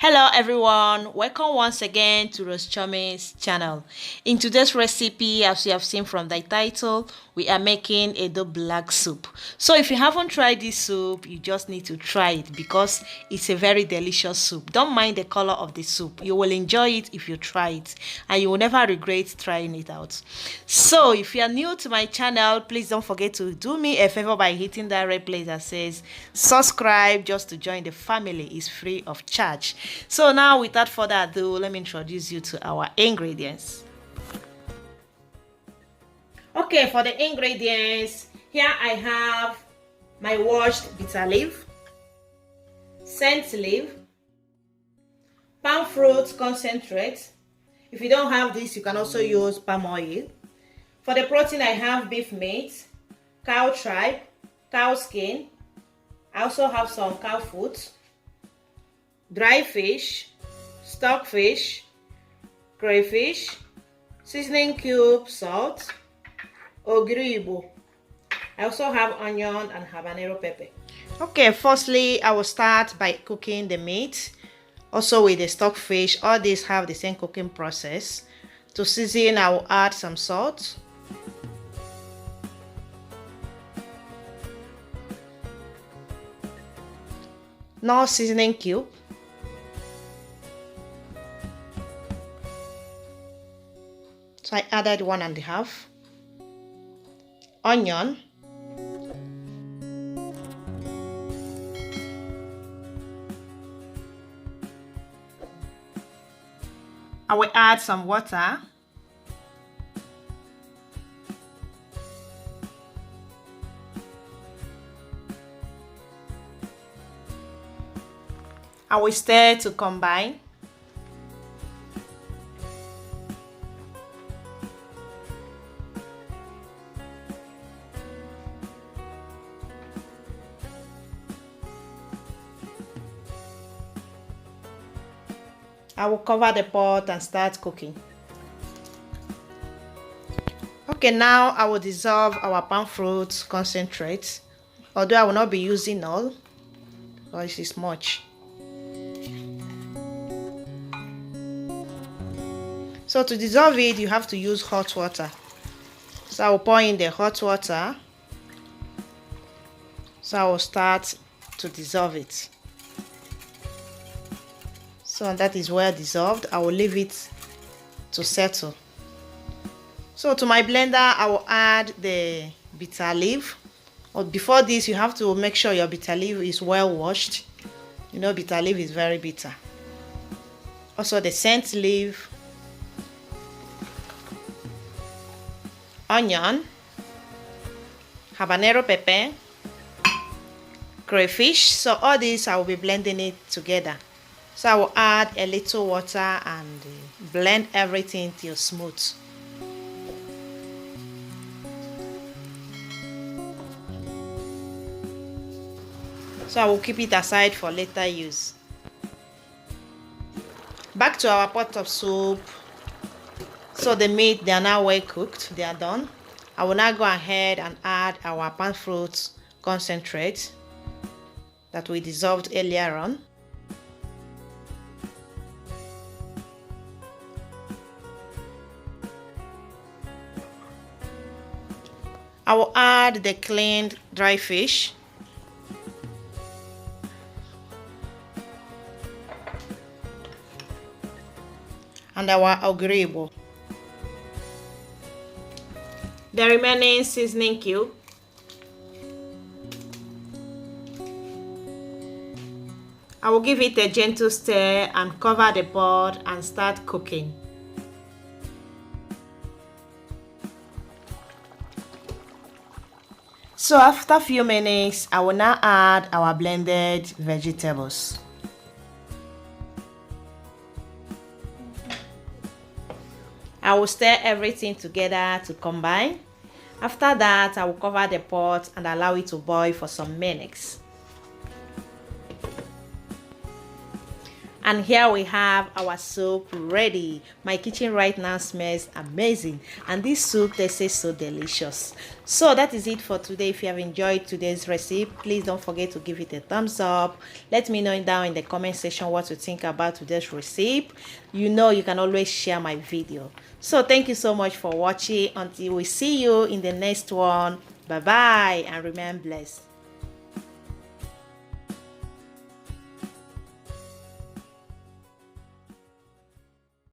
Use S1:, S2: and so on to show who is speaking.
S1: Hello everyone, welcome once again to Chommy's channel. In today's recipe, as you have seen from the title, we are making Edo black soup. So if you haven't tried this soup, you just need to try it because it's a very delicious soup. Don't mind the color of the soup. You will enjoy it if you try it and you will never regret trying it out. So if you are new to my channel, please don't forget to do me a favor by hitting that red place that says subscribe just to join the family. It's free of charge. So now without further ado, let me introduce you to our ingredients. Okay, for the ingredients, here I have my washed bitter leaf, scent leaf, palm fruit concentrate. If you don't have this, you can also use palm oil. For the protein, I have beef meat, cow tripe, cow skin. I also have some cow foot, dry fish, stockfish, crayfish, seasoning cube, salt, Oyibo. I also have onion and habanero pepper. Okay, firstly, I will start by cooking the meat. Also with the stockfish, all these have the same cooking process. To season, I will add some salt. Now seasoning cube. So I added 1.5. Onion. I will add some water. I will stir to combine. I will cover the pot and start cooking. Okay, now I will dissolve our palm fruit concentrate, although I will not be using all because it's much. So to dissolve it, you have to use hot water. So I will pour in the hot water. So I will start to dissolve it. So that is well dissolved. I will leave it to settle. So to my blender, I will add the bitter leaf. But before this, you have to make sure your bitter leaf is well washed. You know, bitter leaf is very bitter. Also the scent leaf, onion, habanero pepper, crayfish. So all this I will be blending it together. So I will add a little water and blend everything till smooth. So I will keep it aside for later use. Back to our pot of soup. So the meat, they are now well cooked. They are done. I will now go ahead and add our palm fruit concentrate that we dissolved earlier on. I will add the cleaned dry fish. And our Oyibo. The remaining seasoning cube. I will give it a gentle stir and cover the pot and start cooking. So after a few minutes, I will now add our blended vegetables. I will stir everything together to combine. After that, I will cover the pot and allow it to boil for some minutes. And here we have our soup ready. My kitchen right now smells amazing, and this soup tastes so delicious. So that is it for today. If you have enjoyed today's recipe, please don't forget to give it a thumbs up. Let me know down in the comment section what you think about today's recipe. You know you can always share my video. So thank you so much for watching. Until we see you in the next one. Bye bye and remain blessed.